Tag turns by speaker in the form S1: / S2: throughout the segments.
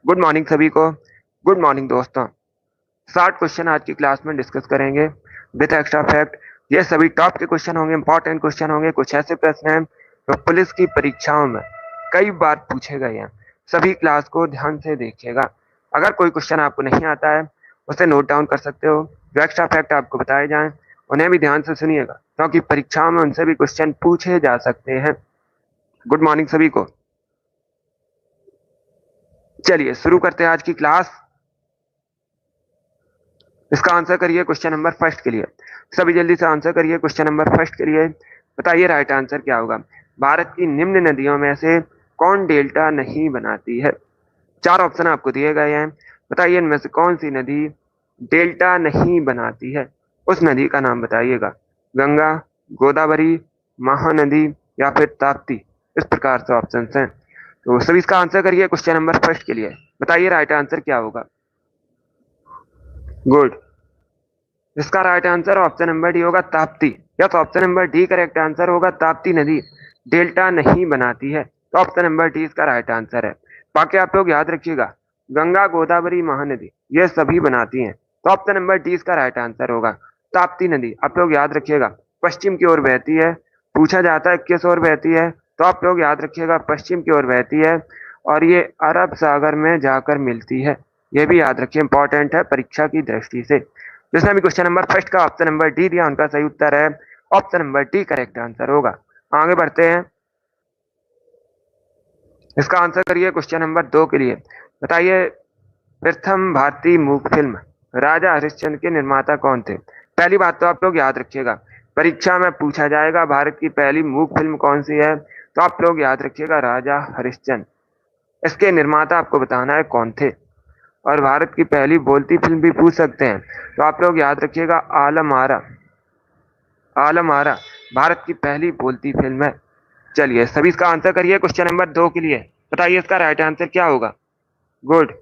S1: Good morning सभी को। Good morning दोस्तों। 60 क्वेश्चन आज की क्लास में डिस्कस करेंगे विद एक्स्ट्रा फैक्ट। ये सभी टॉप के क्वेश्चन होंगे, इंपॉर्टेंट क्वेश्चन होंगे। कुछ ऐसे प्रश्न हैं जो पुलिस की परीक्षाओं में कई बार पूछे गए हैं। सभी क्लास को ध्यान से देखिएगा। अगर कोई क्वेश्चन आपको नहीं आता है उसे नोट डाउन कर सकते हो। जो एक्स्ट्रा फैक्ट आपको बताए जाएं उन्हें भी ध्यान से सुनिएगा, क्योंकि परीक्षाओं में उनसे भी क्वेश्चन पूछे जा सकते हैं। गुड मॉर्निंग सभी को। चलिए शुरू करते हैं आज की क्लास। इसका आंसर करिए क्वेश्चन नंबर फर्स्ट के लिए। सभी जल्दी से आंसर करिए क्वेश्चन नंबर फर्स्ट के लिए। बताइए राइट आंसर क्या होगा। भारत की निम्न नदियों में से कौन डेल्टा नहीं बनाती है। चार ऑप्शन आपको दिए गए हैं। बताइए इनमें से कौन सी नदी डेल्टा नहीं बनाती है। उस नदी का नाम बताइएगा। गंगा, गोदावरी, महानदी या फिर ताप्ती। इस प्रकार से ऑप्शन हैं। तो सभी इसका आंसर करिए क्वेश्चन नंबर फर्स्ट के लिए। बताइए राइट आंसर क्या होगा। गुड। इसका right answer option number D होगा, Tapti. Yes, option number D correct answer होगा। ताप्ती नदी डेल्टा नहीं बनाती है, तो ऑप्शन नंबर डी इसका राइट आंसर है। बाकी आप लोग याद रखिएगा, गंगा, गोदावरी, महानदी ये सभी बनाती हैं, तो ऑप्शन नंबर डी इसका राइट आंसर होगा। ताप्ती नदी आप लोग याद रखिएगा पश्चिम की ओर बहती है। पूछा जाता है किस ओर बहती है, तो आप लोग याद रखिएगा पश्चिम की ओर बहती है और ये अरब सागर में जाकर मिलती है। ये भी याद रखिए, इंपॉर्टेंट है परीक्षा की दृष्टि से। जिसने भी क्वेश्चन नंबर फर्स्ट का ऑप्शन नंबर डी दिया उनका सही उत्तर है option number D correct answer होगा। आगे बढ़ते हैं। इसका आंसर करिए क्वेश्चन नंबर 2 के लिए। बताइए प्रथम भारतीय मूक फिल्म राजा हरिश्चंद्र के निर्माता कौन थे। पहली बात तो आप लोग याद रखिएगा, परीक्षा में पूछा जाएगा भारत की पहली मूक फिल्म कौन सी है, तो आप लोग याद रखिएगा राजा हरिश्चंद्र। इसके निर्माता आपको बताना है कौन थे। और भारत की पहली बोलती फिल्म भी पूछ सकते हैं, तो आप लोग याद रखिएगा आलम आरा। आलम आरा भारत की पहली बोलती फिल्म है। चलिए सभी इसका आंसर करिए क्वेश्चन नंबर 2 के लिए। बताइए इसका राइट आंसर क्या होगा। गुड।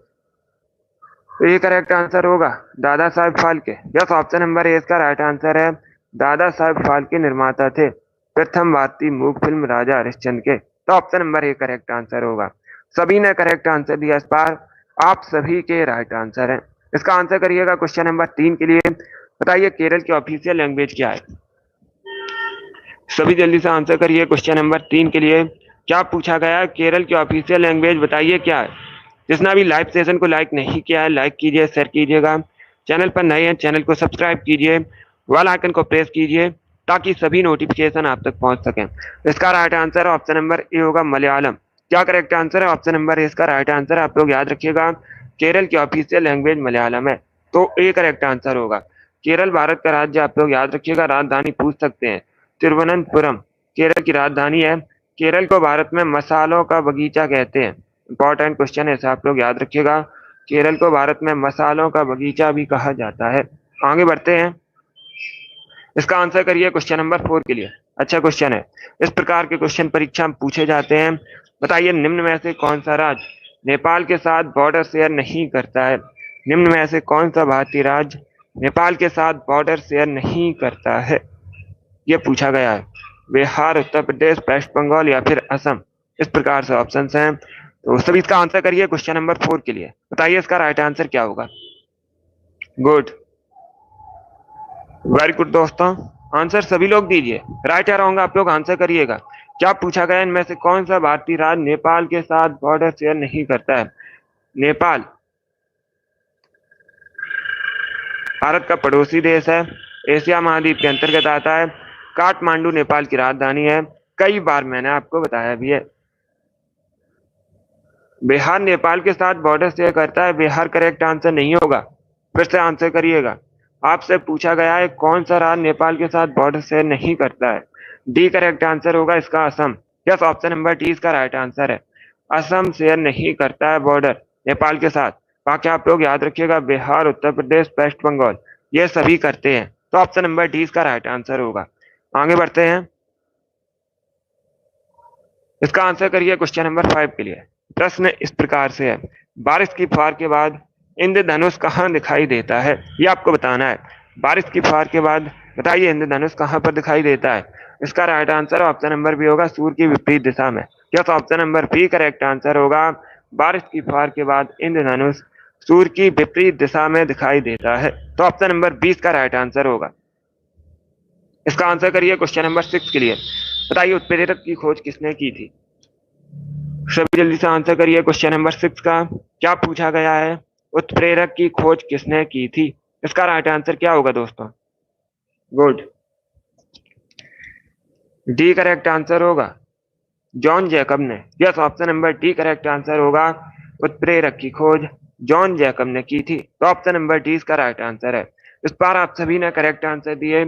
S1: तो ये करेक्ट आंसर होगा Dada Saheb Phalke. Yes, option number A इसका राइट आंसर है। दादा साहब फाल्के निर्माता थे प्रथम भारतीय मूक फिल्म राजा हरिश्चंद्र के, तो option number A correct answer होगा। सभी ने करेक्ट आंसर दिया इस बार, आप सभी के राइट आंसर है। इसका आंसर करिएगा क्वेश्चन नंबर 3 के लिए। बताइए केरल की ऑफिशियल लैंग्वेज क्या है। सभी जल्दी से आंसर करिए क्वेश्चन नंबर 3 के लिए। क्या पूछा गया है, केरल की ऑफिशियल लैंग्वेज बताइए क्या है। जिसने अभी लाइव सेशन को लाइक नहीं किया है लाइक कीजिए, शेयर कीजिएगा। चैनल पर नए हैं चैनल को सब्सक्राइब कीजिए, बेल आइकन को प्रेस कीजिए ताकि सभी नोटिफिकेशन आप तक पहुंच सकें। इसका right answer option number A होगा मलयालम। क्या करेक्ट आंसर है ऑप्शन नंबर ए इसका राइट आंसर है। आप लोग याद रखिएगा केरल की ऑफिशियल लैंग्वेज मलयालम है, तो ए करेक्ट आंसर होगा। केरल भारत का राज्य आप लोग याद रखिएगा, राजधानी पूछ सकते हैं तिरुवनंतपुरम केरल की राजधानी है। केरल को भारत में मसालों का बगीचा कहते हैं। इंपॉर्टेंट क्वेश्चन है, ऐसा आप लोग याद रखिएगा। केरल को भारत में मसालों का बगीचा भी कहा जाता है। आगे बढ़ते हैं। इसका आंसर करिए क्वेश्चन नंबर 4 के लिए। अच्छा क्वेश्चन है। इस प्रकार के क्वेश्चन परीक्षा में पूछे जाते हैं। बताइए निम्न में से कौन सा राज्य नेपाल के साथ बॉर्डर शेयर नहीं करता है। निम्न में से कौन सा भारतीय राज्य नेपाल के साथ बॉर्डर शेयर नहीं करता है, ये पूछा गया है। बिहार, उत्तर प्रदेश, वेस्ट बंगाल या फिर असम। इस प्रकार से ऑप्शंस हैं, तो सभी इसका आंसर करिए क्वेश्चन नंबर 4 के लिए। बताइए इसका राइट आंसर क्या होगा। गुड, वेरी गुड दोस्तों। आंसर सभी लोग दीजिए, राइट या रॉन्ग आप लोग आंसर करिएगा। क्या पूछा गया, इनमें से कौन सा भारतीय राज्य नेपाल के साथ बॉर्डर शेयर नहीं करता है। नेपाल भारत का पड़ोसी देश है, एशिया महाद्वीप के अंतर्गत आता है। काठमांडू नेपाल की राजधानी है, कई बार मैंने आपको बताया भी है। बिहार नेपाल के साथ बॉर्डर शेयर करता है, बिहार करेक्ट आंसर नहीं होगा। फिर से आंसर करिएगा। आपसे पूछा गया है कौन सा राज्य नेपाल के साथ बॉर्डर शेयर नहीं करता है। डी करेक्ट आंसर होगा इसका Assam. Yes, option number D इसका राइट आंसर है। असम शेयर नहीं करता है बॉर्डर नेपाल के साथ। बाकी आप लोग याद रखिएगा बिहार, उत्तर प्रदेश, वेस्ट बंगाल ये सभी करते हैं, तो ऑप्शन नंबर डी इसका राइट आंसर होगा। आगे बढ़ते हैं। इसका आंसर करिए क्वेश्चन नंबर 5 के लिए। प्रश्न इस प्रकार से है, बारिश की फुहार के बाद इंद्रधनुष कहाँ दिखाई देता है, ये आपको बताना है। बारिश की फुहार के बाद बताइए इंद्रधनुष कहाँ पर दिखाई देता है। इसका right answer option number B होगा, सूर्य की विपरीत दिशा में। Yes, option number B correct answer होगा। बारिश की फुहार के बाद इंद्रधनुष सूर्य की विपरीत दिशा में दिखाई देता है? तो ऑप्शन नंबर 20 का राइट आंसर होगा। इसका आंसर करिए क्वेश्चन नंबर 6 के लिए। बताइए उत्प्रेरक की खोज किसने की थी? सभी जल्दी से आंसर करिए क्वेश्चन नंबर 6 का। क्या पूछा गया है? उत्प्रेरक की खोज किसने की थी? इसका राइट आंसर क्या होगा दोस्तों? गुड, डी करेक्ट आंसर होगा, जॉन जैकब ने। Yes, option number D correct answer होगा। उत्प्रेरक की खोज जॉन जैकब ने की थी। तो ऑप्शन नंबर डी इसका राइट आंसर है। इस बार आप सभी ने करेक्ट आंसर दिए।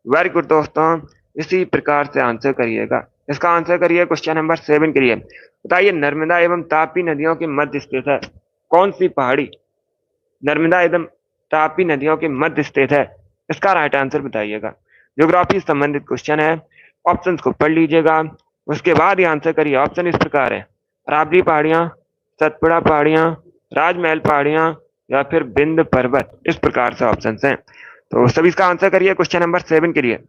S1: वेरी गुड दोस्तों, इसी प्रकार से आंसर करिएगा। इसका आंसर करिए क्वेश्चन नंबर 7 के लिए। बताइए नर्मदा एवं तापी नदियों के मध्य स्थित है कौन सी पहाड़ी? नर्मदा एवं तापी नदियों के मध्य स्थित है, इसका राइट आंसर बताइएगा। ज्योग्राफी संबंधित क्वेश्चन है, ऑप्शन को पढ़ लीजिएगा, उसके बाद ही आंसर करिए। ऑप्शन इस प्रकार है, अरावली पहाड़ियां, सतपुड़ा पहाड़ियां, राजमहल पहाड़ियां या फिर बिंद पर्वत। इस प्रकार से ऑप्शन हैं। तो सभी इसका आंसर करिए क्वेश्चन नंबर 7 के लिए।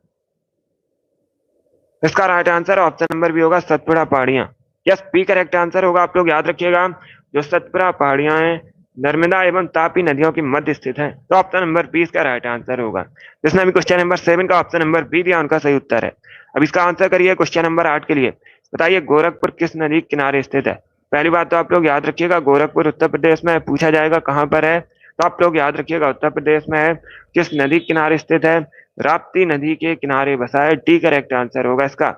S1: इसका right answer option number B होगा, सतपुड़ा पहाड़ियां। यस, बी करेक्ट आंसर होगा। आप लोग याद रखिएगा, जो सतपुड़ा पहाड़ियां हैं नर्मदा एवं तापी नदियों के मध्य स्थित है। तो ऑप्शन नंबर 20 का राइट आंसर होगा। जिसने भी क्वेश्चन नंबर 7 का ऑप्शन नंबर बी दिया उनका सही उत्तर है। अब इसका आंसर करिए क्वेश्चन नंबर 8 के लिए। बताइए गोरखपुर किस नदी के किनारे स्थित है? पहली बात तो आप लोग याद रखिएगा, गोरखपुर उत्तर प्रदेश में पूछा जाएगा कहां पर है, तो आप लोग याद रखिएगा उत्तर प्रदेश में है। किस नदी के किनारे स्थित है? राप्ती नदी के किनारे बसा है। डी करेक्ट आंसर होगा इसका।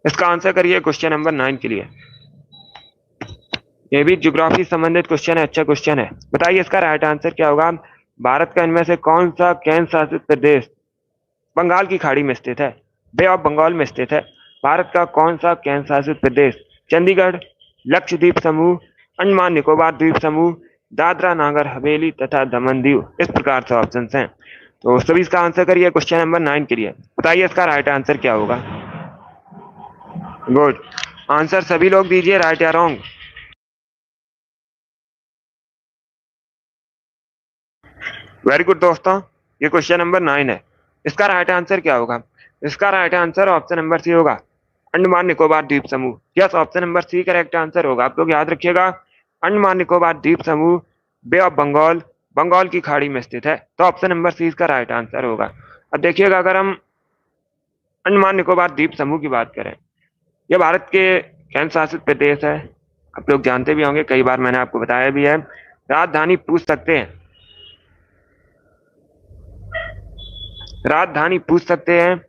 S1: इसका आंसर करिए क्वेश्चन नंबर 9 के लिए। ये भी ज्योग्राफी संबंधित क्वेश्चन है, अच्छा क्वेश्चन है। बताइए इसका राइट आंसर क्या होगा? भारत का इनमें से कौन सा केंद्र शासित प्रदेश बंगाल की खाड़ी में स्थित है? बे ऑफ बंगाल में स्थित है। भारत का कौन सा केंद्र शासित प्रदेश चंडीगढ़, लक्षद्वीप समूह, अंडमान निकोबार द्वीप समूह, दादरा नागर हवेली तथा दमन दीव। इस प्रकार से ऑप्शन हैं। तो सभी इसका आंसर करिए क्वेश्चन नंबर 9 के लिए। बताइए इसका राइट आंसर क्या होगा? गुड, आंसर सभी लोग दीजिए, राइट या रॉन्ग। वेरी गुड दोस्तों, ये क्वेश्चन नंबर 9 है। इसका राइट आंसर क्या होगा? इसका right answer option number C होगा, अंडमान निकोबार द्वीप समूह। Yes, option number C correct answer होगा। आप लोग याद रखिएगा, अंडमान निकोबार द्वीप समूह बे ऑफ बंगाल, बंगाल की खाड़ी में स्थित है। तो ऑप्शन नंबर सी इसका राइट आंसर होगा। अब देखिएगा, अगर हम अंडमान निकोबार द्वीप समूह की बात करें, यह भारत के केंद्र शासित प्रदेश है। आप लोग जानते भी होंगे, कई बार मैंने आपको बताया भी है। राजधानी पूछ सकते हैं, राजधानी पूछ सकते हैं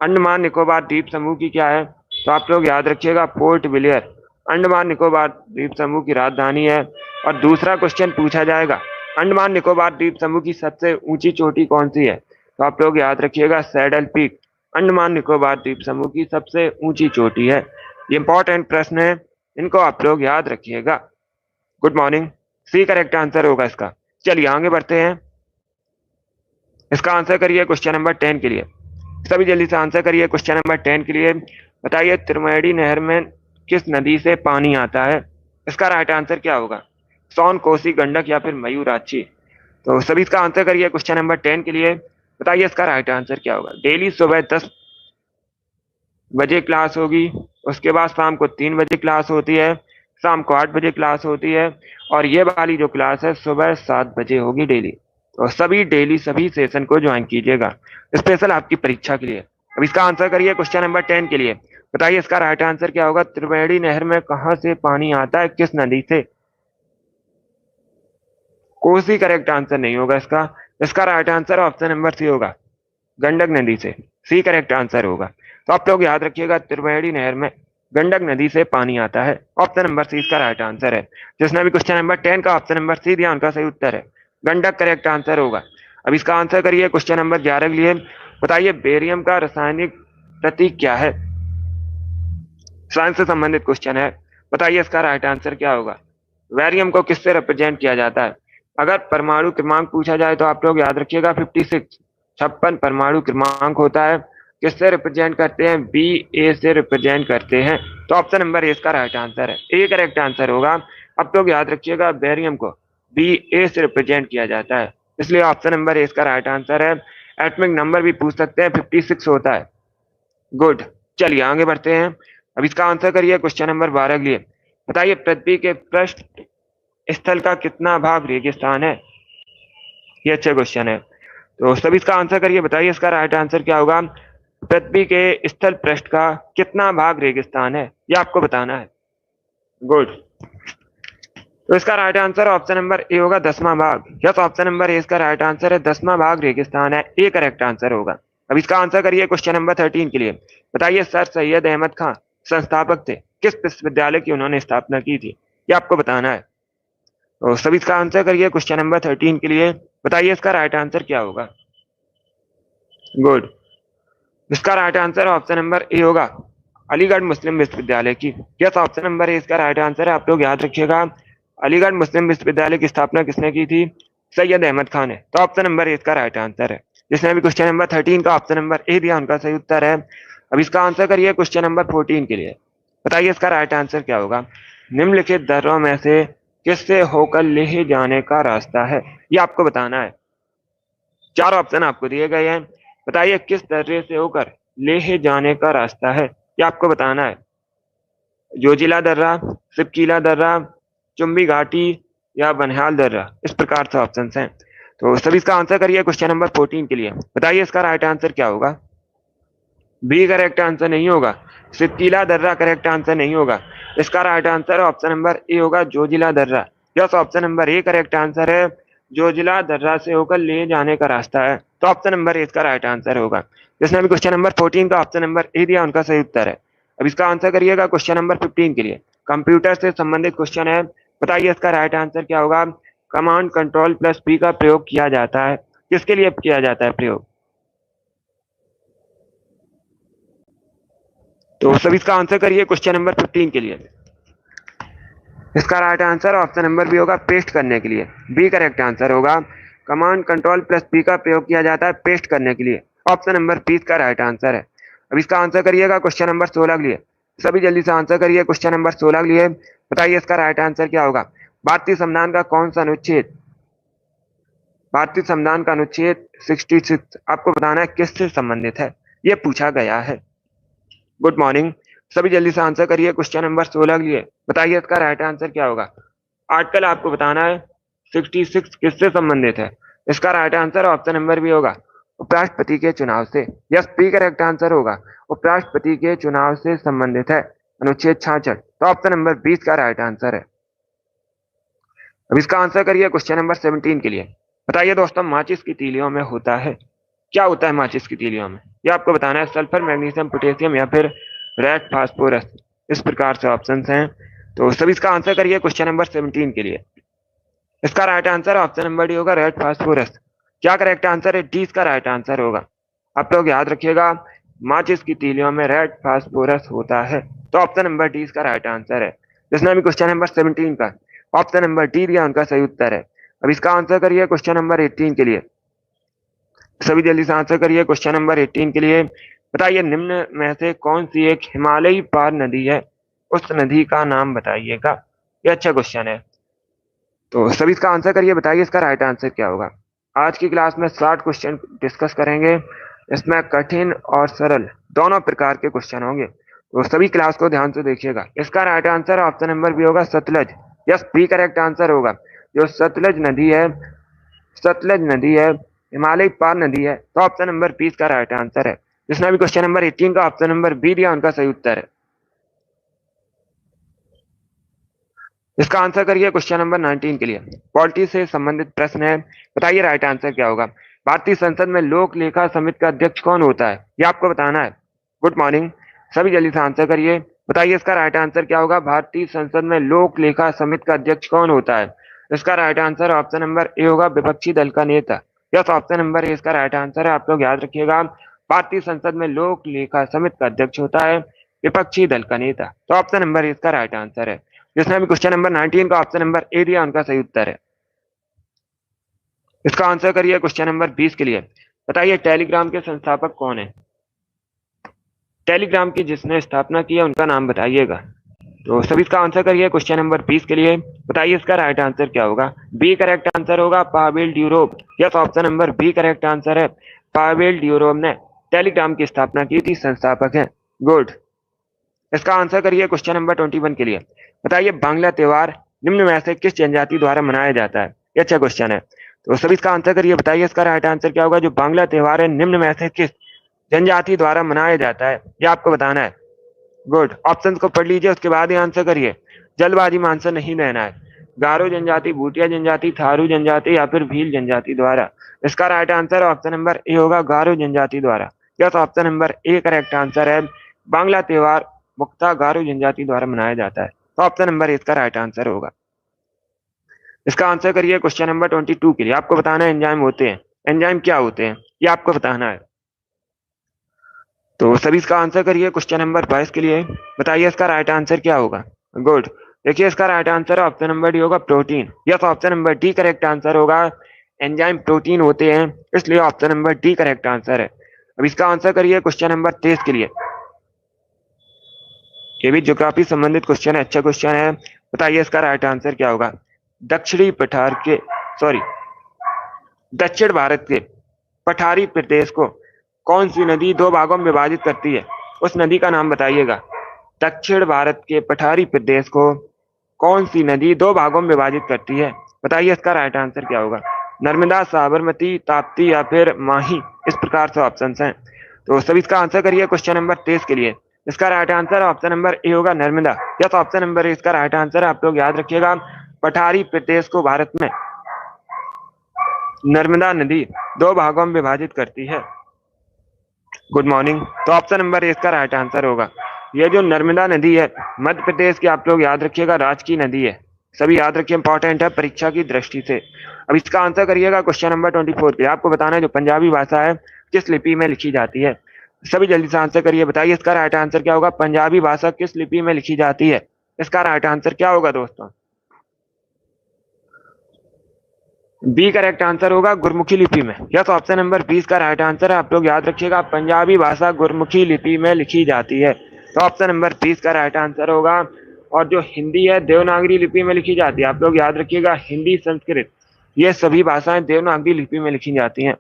S1: अंडमान निकोबार द्वीप समूह की क्या है? तो आप लोग याद रखिएगा, पोर्ट ब्लेयर अंडमान निकोबार द्वीप समूह की राजधानी है। और दूसरा क्वेश्चन पूछा जाएगा, अंडमान निकोबार द्वीप समूह की सबसे ऊंची चोटी कौन सी है? तो आप लोग याद रखिएगा, सैडल पीक अंडमान निकोबार द्वीप समूह की सबसे ऊंची चोटी है। ये इंपॉर्टेंट प्रश्न है, इनको आप लोग याद रखिएगा। Good morning, C correct answer होगा इसका। चलिए आगे बढ़ते हैं। इसका आंसर करिए क्वेश्चन नंबर 10 के लिए। सभी जल्दी से आंसर करिए क्वेश्चन नंबर 10 के लिए। बताइए त्रिवेणी नहर में किस नदी से पानी आता है? इसका राइट आंसर क्या होगा? सोन, कोसी, गंडक या फिर मयूराक्षी। तो सभी इसका आंसर करिए क्वेश्चन नंबर 10 के लिए। बताइए इसका राइट आंसर क्या होगा? डेली सुबह 10 बजे क्लास होगी, उसके बाद शाम को 3 बजे क्लास होती है, शाम को 8 बजे क्लास होती है, और ये वाली जो क्लास है सुबह 7 बजे होगी डेली। तो सभी डेली सभी सेशन को ज्वाइन कीजिएगा, स्पेशल आपकी परीक्षा के लिए। अब इसका आंसर करिए क्वेश्चन नंबर 10 के लिए। बताइए इसका राइट आंसर क्या होगा? त्रिवेणी नहर में कहां से पानी आता है, किस नदी से? कोसी करेक्ट आंसर नहीं होगा इसका। इसका right answer option number C होगा, गंडक नदी से। सी करेक्ट आंसर होगा। तो आप लोग याद रखिएगा, त्रिवेणी नहर में गंडक नदी से पानी आता है। ऑप्शन नंबर सी इसका राइट आंसर है। जिसने भी क्वेश्चन नंबर 10 का ऑप्शन नंबर सी दिया उनका सही उत्तर है, गंडक करेक्ट आंसर होगा। अब इसका आंसर करिए क्वेश्चन नंबर 11 के लिए। बताइए बेरियम का रासायनिक प्रतीक क्या है? साइंस से संबंधित क्वेश्चन है। बताइए इसका राइट आंसर क्या होगा? बेरियम को किससे रिप्रेजेंट किया जाता है? अगर परमाणु क्रमांक पूछा जाए तो आप लोग याद रखिएगा, 56 56 परमाणु क्रमांक होता है। किससे रिप्रेजेंट करते हैं? बी ए से रिप्रेजेंट करते हैं। तो ऑप्शन नंबर ए इसका राइट आंसर है, ए करेक्ट आंसर होगा। अब लोग याद रखिएगा, बेरियम को बी ए से रिप्रेजेंट किया जाता है, इसलिए ऑप्शन नंबर ए इसका राइट आंसर है। एटॉमिक नंबर भी पूछ सकते हैं, 56 होता है। गुड, चलिए आगे बढ़ते हैं। अब इसका आंसर करिए क्वेश्चन नंबर 12 के लिए। बताइए पृथ्वी के पृष्ठ स्थल का कितना भाग रेगिस्तान है? ये अच्छा क्वेश्चन है, तो सभी इसका आंसर करिए, बताइए इसका राइट आंसर क्या होगा। पृथ्वी के स्थल पृष्ठ का कितना भाग रेगिस्तान है, ये आपको बताना है। गुड। तो इसका right answer option number A होगा 10वां भाग। यस, ऑप्शन नंबर ए इसका राइट आंसर है, 10वां भाग रेगिस्तान है, ए करेक्ट आंसर होगा। अब इसका आंसर करिए क्वेश्चन नंबर 13 के लिए। बताइए सर सैयद अहमद खान संस्थापक थे, किस विश्वविद्यालय की उन्होंने स्थापना की थी, ये आपको बताना है। तो सभी इसका आंसर करिए क्वेश्चन नंबर 13 के लिए। बताइए इसका राइट आंसर क्या होगा। गुड। इसका right answer option number A होगा, अलीगढ़ मुस्लिम विश्वविद्यालय की। यस, ऑप्शन नंबर ए इसका राइट आंसर है, आप लोग याद रखिएगा। अलीगढ़ मुस्लिम विश्वविद्यालय की स्थापना किसने की थी? सैयद अहमद खान है। तो ऑप्शन नंबर ए इसका राइट आंसर है। जिसने भी क्वेश्चन नंबर 13 का ऑप्शन नंबर ए दिया उनका सही उत्तर है। अब इसका आंसर करिए क्वेश्चन नंबर 14 के लिए। बताइए इसका राइट आंसर क्या होगा। निम्नलिखित दर्रों में से किससे होकर लेह जाने का रास्ता है, ये आपको बताना है। 4 ऑप्शन आपको दिए गए हैं। बताइए किस दर्रे से होकर लेह जाने का रास्ता है, ये आपको बताना है। जोजिला दर्रा, सिपकीला दर्रा, चुम्बी घाटी या बनिहाल दर्रा, इस प्रकार से ऑप्शन हैं। तो सभी इसका आंसर करिए क्वेश्चन नंबर 14 के लिए। बताइए इसका राइट आंसर क्या होगा। बी करेक्ट आंसर नहीं होगा, सिपकीला दर्रा करेक्ट आंसर नहीं होगा। इसका right answer option number A होगा, जोजिला दर्रा। Yes, option number A correct answer है, जोजिला दर्रा से होकर ले जाने का रास्ता है। तो ऑप्शन नंबर ए इसका राइट आंसर होगा। जिसने भी क्वेश्चन नंबर 14 का ऑप्शन नंबर ए दिया उनका सही उत्तर है। अब इसका आंसर करिएगा क्वेश्चन नंबर 15 के लिए। कंप्यूटर से संबंधित क्वेश्चन है। बताइए इसका राइट आंसर क्या होगा। कमांड कंट्रोल प्लस पी का प्रयोग किया जाता है, किसके लिए किया जाता है प्रयोग। तो सभी इसका आंसर करिए क्वेश्चन नंबर 15 के लिए। इसका right answer option number B होगा, पेस्ट करने के लिए। बी करेक्ट आंसर होगा। कमांड कंट्रोल प्लस पी का प्रयोग किया जाता है पेस्ट करने के लिए। ऑप्शन नंबर बी इसका राइट आंसर है। अब इसका आंसर करिएगा क्वेश्चन नंबर 16 के लिए। सभी जल्दी से आंसर करिए क्वेश्चन नंबर 16 के लिए। बताइए इसका राइट आंसर क्या होगा। भारतीय संविधान का कौन सा अनुच्छेद, भारतीय संविधान का अनुच्छेद 66 आपको बताना है किससे संबंधित है, यह पूछा गया है। Good morning. सभी जल्दी से आंसर करिए क्वेश्चन नंबर 16 के लिए। बताइए इसका राइट आंसर क्या होगा। आर्टिकल आपको बताना है 66 किससे संबंधित है। इसका right answer option number B होगा, उपराष्ट्रपति के चुनाव से। यस, बी करेक्ट आंसर होगा, उपराष्ट्रपति के चुनाव से संबंधित है अनुच्छेद 66। तो ऑप्शन नंबर 20 का राइट आंसर है। अब इसका आंसर करिए क्वेश्चन नंबर 17 के लिए। बताइए दोस्तों, माचिस की तीलियों में होता है, क्या होता है माचिस की तीलियों में, ये आपको बताना है। सल्फर, मैग्नीशियम, पोटेशियम या फिर रेड फास्फोरस, इस प्रकार से ऑप्शन हैं। तो सभी इसका आंसर करिए क्वेश्चन नंबर 17 के लिए। इसका right answer option number D होगा, रेड फास्फोरस। क्या करेक्ट आंसर है, डी इसका राइट आंसर होगा। आप लोग याद रखिएगा, माचिस की तीलियों में रेड फास्फोरस होता है। तो ऑप्शन नंबर डी इसका राइट आंसर है। जिसने भी क्वेश्चन नंबर 17 का ऑप्शन नंबर डी दिया उनका सही उत्तर है। अब इसका आंसर करिए क्वेश्चन नंबर 18 के लिए। सभी जल्दी से आंसर करिए क्वेश्चन नंबर 18 के लिए। बताइए निम्न में से कौन सी एक हिमालयी पार नदी है, उस नदी का नाम बताइएगा। ये अच्छा क्वेश्चन है, तो सभी इसका आंसर करिए। बताइए इसका राइट आंसर क्या होगा। आज की क्लास में 60 क्वेश्चन डिस्कस करेंगे। इसमें कठिन और सरल दोनों प्रकार के क्वेश्चन होंगे, तो सभी क्लास को ध्यान से देखिएगा। इसका right answer option number B होगा, Sutlej. Yes, B correct answer होगा। जो सतलज नदी है, सतलज नदी है, हिमालय पार नदी है। तो ऑप्शन नंबर 20 का राइट आंसर है। जिसने भी क्वेश्चन नंबर 18 का ऑप्शन नंबर बी दिया उनका सही उत्तर है। इसका आंसर करिए क्वेश्चन नंबर 19 के लिए। पॉलिटी से संबंधित प्रश्न है। बताइए राइट आंसर क्या होगा। भारतीय संसद में लोक लेखा समिति का अध्यक्ष कौन होता है, ये आपको बताना है। Good morning. सभी जल्दी से आंसर करिए। बताइए इसका राइट आंसर क्या होगा। भारतीय संसद में लोक लेखा समिति का अध्यक्ष कौन होता है। इसका right answer option number A होगा, विपक्षी दल का नेता। यस, ऑप्शन नंबर ए इसका राइट आंसर है। आप लोग याद रखिएगा, भारतीय संसद में लोक लेखा समिति का अध्यक्ष होता है विपक्षी दल का नेता। तो ऑप्शन नंबर ए इसका राइट आंसर है। जिसने भी क्वेश्चन नंबर 19 का ऑप्शन नंबर ए दिया उनका सही उत्तर है। इसका आंसर करिए क्वेश्चन नंबर 20 के लिए। बताइए टेलीग्राम के संस्थापक कौन है। टेलीग्राम की जिसने स्थापना की है उनका नाम बताइएगा। तो सभी इसका आंसर करिए क्वेश्चन नंबर 20 के लिए। बताइए इसका राइट आंसर क्या होगा। बी करेक्ट आंसर होगा, Pavel Durov. Yes, option number B correct answer है। पावेल ड्यूरोव ने टेलीग्राम की स्थापना की थी, संस्थापक है। गुड। इसका आंसर करिए क्वेश्चन नंबर 21 के लिए। बताइए बांग्ला त्योहार निम्न में से किस जनजाति द्वारा मनाया जाता है? ये अच्छा क्वेश्चन है, तो सभी इसका आंसर करिए। बताइए इसका राइट आंसर क्या होगा? जो बांग्ला त्योहार है निम्न में से किस जनजाति द्वारा मनाया जाता है, ये आपको बताना है। गुड, ऑप्शन को पढ़ लीजिए, उसके बाद ही आंसर करिए। जल्दबाजी में आंसर नहीं देना है। गारो जनजाति, भूटिया जनजाति, थारू जनजाति या फिर भील जनजाति द्वारा। इसका right answer option number A होगा, गारो जनजाति द्वारा। Yes, option number A correct answer है। बांग्ला त्योहार मुख्यतः गारो जनजाति द्वारा मनाया जाता है, तो ऑप्शन नंबर ए इसका राइट आंसर होगा। इसका आंसर करिए क्वेश्चन नंबर 22 के लिए। आपको बताना है एंजाइम होते हैं, एंजाइम क्या होते हैं, ये आपको बताना है। तो सभी इसका आंसर करिए क्वेश्चन नंबर 22 के लिए। बताइए इसका राइट आंसर क्या होगा? गुड, देखिए इसका right answer option number D होगा, protein. Yes, option number D correct answer होगा। एंजाइम प्रोटीन होते हैं, इसलिए option number D correct answer है। अब इसका आंसर करिए क्वेश्चन नंबर 23 के लिए। ये भी ज्योग्राफी संबंधित क्वेश्चन है, अच्छा क्वेश्चन है। बताइए इसका राइट आंसर क्या होगा? दक्षिणी पठार के सॉरी दक्षिण भारत के पठारी प्रदेश को कौन सी नदी दो भागों में विभाजित करती है? उस नदी का नाम बताइएगा। दक्षिण भारत के पठारी प्रदेश को कौन सी नदी दो भागों में विभाजित करती है? बताइए इसका राइट आंसर क्या होगा? नर्मदा, साबरमती, ताप्ती या फिर माही, इस प्रकार से ऑप्शन हैं। तो सभी इसका आंसर करिए क्वेश्चन नंबर 23 के लिए। इसका right answer option number A होगा, Narmada. Yes, option number A इसका राइट आंसर है। आप लोग याद रखिएगा, पठारी प्रदेश को भारत में नर्मदा नदी दो भागों में विभाजित करती है। गुड मॉर्निंग, तो ऑप्शन नंबर ए इसका राइट आंसर होगा। ये जो नर्मदा नदी है मध्य प्रदेश की, आप लोग याद रखिएगा, राजकीय नदी है। सभी याद रखिए, इंपॉर्टेंट है परीक्षा की दृष्टि से। अब इसका आंसर करिएगा क्वेश्चन नंबर 24 के। आपको बताना है जो पंजाबी भाषा है किस लिपि में लिखी जाती है। सभी जल्दी से आंसर करिए। बताइए इसका राइट आंसर क्या होगा? पंजाबी भाषा किस लिपि में लिखी जाती है? इसका राइट आंसर क्या होगा दोस्तों? बी करेक्ट आंसर होगा, गुरमुखी लिपि में। यस, ऑप्शन नंबर 20 का राइट आंसर है। आप लोग याद रखिएगा, पंजाबी भाषा गुरमुखी लिपि में लिखी जाती है, तो ऑप्शन नंबर 20 का राइट आंसर होगा। और जो हिंदी है देवनागरी लिपि में लिखी जाती है। आप लोग याद रखिएगा, हिंदी, संस्कृत, ये सभी भाषाएं देवनागरी लिपि में लिखी जाती हैं।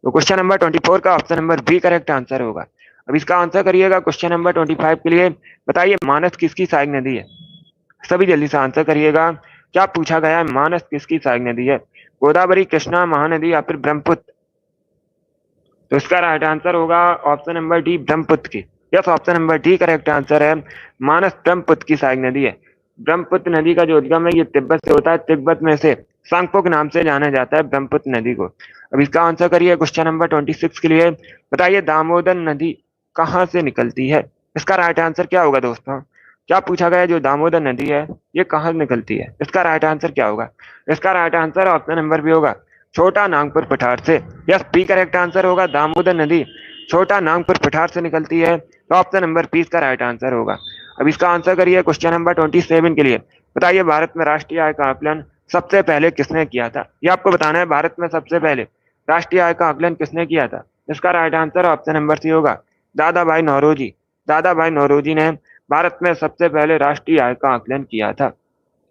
S1: तो क्वेश्चन नंबर 24 का option number B correct answer होगा। अब इसका आंसर करिएगा क्वेश्चन नंबर 25 के लिए। बताइए मानस किसकी सहायक नदी है? सभी जल्दी से आंसर करिएगा। क्या पूछा गया है? मानस किसकी सहायक नदी है? गोदावरी, कृष्णा, महानदी या फिर ब्रह्मपुत्र? तो इसका राइट आंसर होगा ऑप्शन नंबर डी, ब्रह्मपुत्र की। Yes, option number D correct answer है। मानस ब्रह्मपुत्र की सहायक नदी है। ब्रह्मपुत्र नदी का जो उद्गम है ये तिब्बत से होता है। तिब्बत में से सांगपो के नाम से जाना जाता है ब्रह्मपुत्र नदी को। अब इसका आंसर करिए क्वेश्चन नंबर 26 के लिए। बताइए दामोदर नदी कहाँ से निकलती है? इसका राइट आंसर क्या होगा दोस्तों? क्या पूछा गया? जो दामोदर नदी है ये कहाँ निकलती है? इसका राइट आंसर क्या होगा? इसका right answer option number B होगा, छोटा नागपुर पठार से। यस, बी करेक्ट आंसर होगा। दामोदर नदी छोटा नागपुर पठार से निकलती है, तो ऑप्शन नंबर 20 का राइट आंसर होगा। अब इसका आंसर करिए क्वेश्चन नंबर 27 के लिए। बताइए भारत में राष्ट्रीय आय का आकलन सबसे पहले किसने किया था? ये आपको बताना है, भारत में सबसे पहले राष्ट्रीय आय का आकलन किसने किया था? इसका right answer option number C होगा, दादा भाई नौरोजी। दादा भाई नौरोजी ने भारत में सबसे पहले राष्ट्रीय आय का आकलन किया था।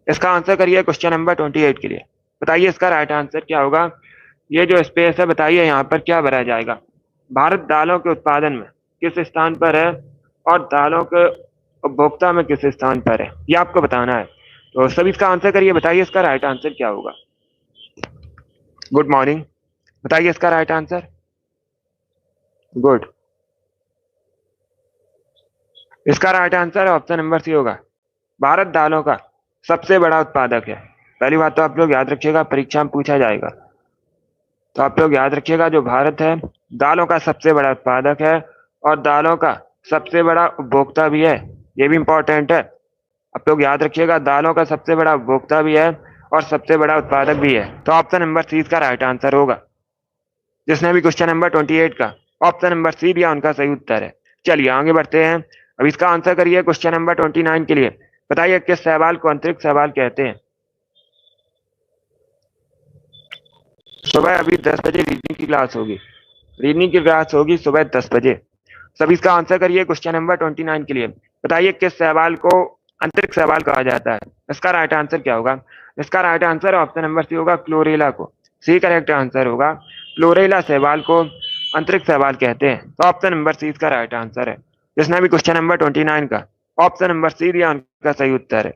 S1: इसका आंसर करिए क्वेश्चन नंबर 28 के लिए। बताइए इसका राइट आंसर क्या होगा? ये जो स्पेस है, बताइए यहाँ पर क्या भरा जाएगा? भारत दालों के उत्पादन में किस स्थान पर है और दालों के उपभोक्ता में किस स्थान पर है, ये आपको बताना है। तो सभी इसका आंसर करिए। बताइए इसका राइट आंसर क्या होगा? गुड मॉर्निंग, बताइए इसका राइट आंसर। गुड, इसका right answer option number C होगा, भारत दालों का सबसे बड़ा उत्पादक है। पहली बात तो आप लोग याद रखिएगा, परीक्षा में पूछा जाएगा, तो आप लोग याद रखिएगा जो भारत है दालों का सबसे बड़ा उत्पादक है और दालों का सबसे बड़ा उपभोक्ता भी है। ये भी इंपॉर्टेंट है, आप लोग याद रखिएगा, दालों का सबसे बड़ा उपभोक्ता भी है और सबसे बड़ा उत्पादक भी है। तो ऑप्शन नंबर सी का राइट आंसर होगा। जिसने भी क्वेश्चन नंबर 28 का ऑप्शन नंबर सी दिया उनका सही उत्तर है। चलिए आगे बढ़ते हैं। अब इसका आंसर करिए क्वेश्चन नंबर 29 के लिए। बताइए किस सवाल को अंतरिक्ष सवाल कहते हैं? सुबह अभी 10 बजे रीजनिंग की क्लास होगी। रीजनिंग की क्लास होगी सुबह 10 बजे। सब इसका आंसर करिए क्वेश्चन नंबर 29 के लिए। बताइए किस सवाल को अंतरिक्ष सवाल कहा जाता है? इसका राइट आंसर क्या होगा? इसका right answer option number C होगा, क्लोरेला को। सी करेक्ट आंसर होगा, क्लोरेला सवाल को अंतरिक्ष सवाल कहते हैं। तो ऑप्शन नंबर सी इसका राइट आंसर है। जिसने भी क्वेश्चन नंबर 29 का ऑप्शन नंबर सी दिया उनका सही उत्तर है।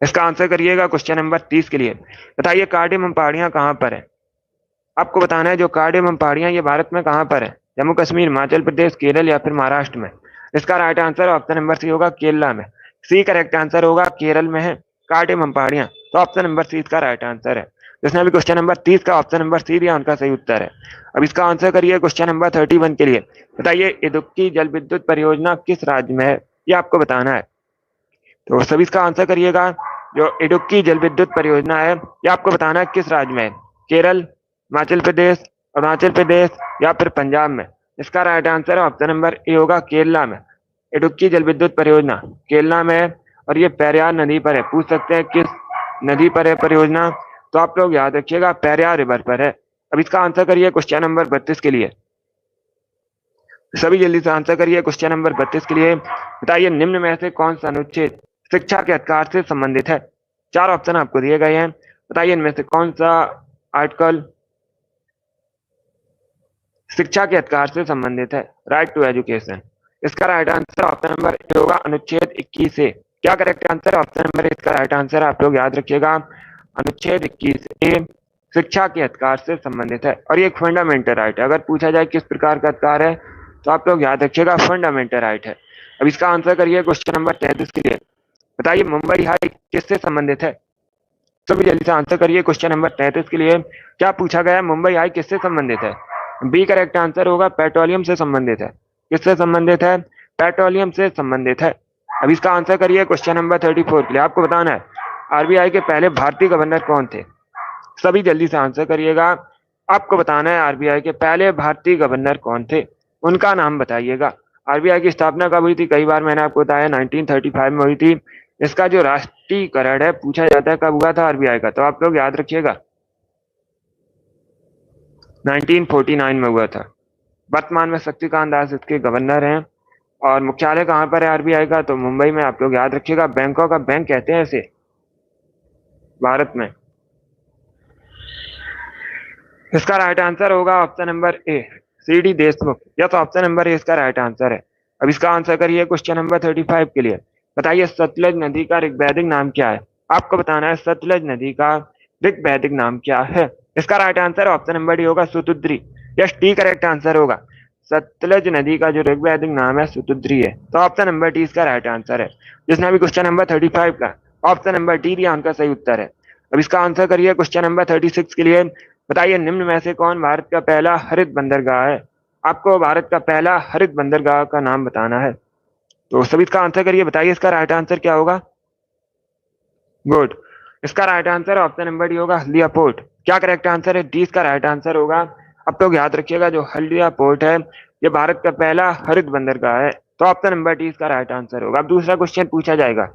S1: इसका आंसर करिएगा क्वेश्चन नंबर 30 के लिए। बताइए कार्डेमम पहाड़ियां कहाँ पर है। आपको बताना है जो कार्डेमम पहाड़ियां ये भारत में कहाँ पर है। जम्मू कश्मीर, हिमाचल प्रदेश, केरल या फिर महाराष्ट्र में। इसका right answer option number C होगा केरला में। सी करेक्ट आंसर होगा, केरल में है कार्डेमम पहाड़ियां। तो ऑप्शन नंबर सी इसका राइट आंसर है। जिसने अभी क्वेश्चन नंबर 30 का ऑप्शन नंबर सी दिया उनका सही उत्तर है। अब इसका आंसर करिए क्वेश्चन नंबर 31 के लिए। बताइए इदुक्की जल विद्युत परियोजना किस राज्य में है, ये आपको बताना है। तो सभी इसका आंसर करिएगा। जो इडुक्की जल विद्युत परियोजना है ये आपको बताना है किस राज्य में है। केरल, हिमाचल प्रदेश, अरुणाचल प्रदेश या फिर पंजाब में। इसका right answer option number A होगा केरला में। इडुक्की जल विद्युत परियोजना केरला में है और ये पेरियार नदी पर है। पूछ सकते हैं किस नदी पर है परियोजना, तो आप लोग याद रखिएगा पेरियार रिवर पर है। अब इसका आंसर करिए क्वेश्चन नंबर 32 के लिए। सभी जल्दी से आंसर करिए क्वेश्चन नंबर 32 के लिए। बताइए निम्न में से कौन सा अनुच्छेद शिक्षा के अधिकार से संबंधित है। चार ऑप्शन आपको दिए गए हैं। बताइए इनमें से कौन सा आर्टिकल शिक्षा के अधिकार से संबंधित है। Right to education. इसका right answer option number A होगा अनुच्छेद 21 ए। क्या correct answer option number A इसका राइट आंसर आप लोग याद रखिएगा। अनुच्छेद 21 ए शिक्षा के अधिकार से संबंधित है और ये एक फंडामेंटल राइट है। अगर पूछा जाए किस प्रकार का अधिकार है तो आप लोग याद रखिएगा फंडामेंटल राइट है। अब इसका आंसर करिए क्वेश्चन नंबर 33 के लिए। बताइए मुंबई हाई किससे संबंधित है। सभी जल्दी से आंसर करिए क्वेश्चन नंबर 33 के लिए। क्या पूछा गया है मुंबई हाई किससे संबंधित है। बी करेक्ट आंसर होगा पेट्रोलियम से संबंधित है। किससे संबंधित है, पेट्रोलियम से संबंधित है। अब इसका आंसर करिए क्वेश्चन नंबर 34 के लिए। आपको बताना है आरबीआई के पहले भारतीय गवर्नर कौन थे। सभी जल्दी से आंसर करिएगा। आपको बताना है आरबीआई के पहले भारतीय गवर्नर कौन थे, उनका नाम बताइएगा। आरबीआई की स्थापना कब हुई थी, कई बार मैंने आपको बताया 1935 में हुई थी। इसका जो राष्ट्रीयकरण है पूछा जाता है कब हुआ था आरबीआई का, तो आप लोग याद रखिएगा 1949 में हुआ था। वर्तमान में शक्तिकांत दास इसके गवर्नर हैं और मुख्यालय कहाँ पर है आरबीआई का, तो मुंबई में। आप लोग याद रखिएगा बैंकों का बैंक कहते हैं इसे भारत में। इसका राइट आंसर होगा option number A C D Deshmukh. Yes, option number A इसका राइट आंसर है। अब इसका आंसर करिए क्वेश्चन नंबर 35 के लिए। बताइए सतलज नदी का ऋग्वैदिक नाम क्या है। आपको बताना है सतलज नदी का ऋग्वैदिक नाम क्या है। इसका right answer option number D होगा Sutudri. Yes, T correct answer होगा। सतलज नदी का जो ऋग्वैदिक नाम है सुतुद्री है। तो ऑप्शन नंबर डी इसका राइट आंसर है। जिसने अभी क्वेश्चन नंबर 35 का ऑप्शन नंबर डी दिया उनका सही उत्तर है। अब इसका आंसर करिए क्वेश्चन नंबर 36 के लिए। बताइए निम्न में से कौन भारत का पहला हरित बंदरगाह है। आपको भारत का पहला हरित बंदरगाह का नाम बताना है। तो सभी इसका आंसर करिए। बताइए इसका राइट आंसर क्या होगा। गुड, इसका right answer option number D होगा हल्दिया पोर्ट। क्या करेक्ट आंसर है, डी इसका राइट आंसर होगा। अब तो याद रखिएगा जो हल्दिया पोर्ट है ये भारत का पहला हरित बंदरगाह है। तो ऑप्शन नंबर डी इसका राइट आंसर होगा। अब दूसरा क्वेश्चन पूछा जाएगा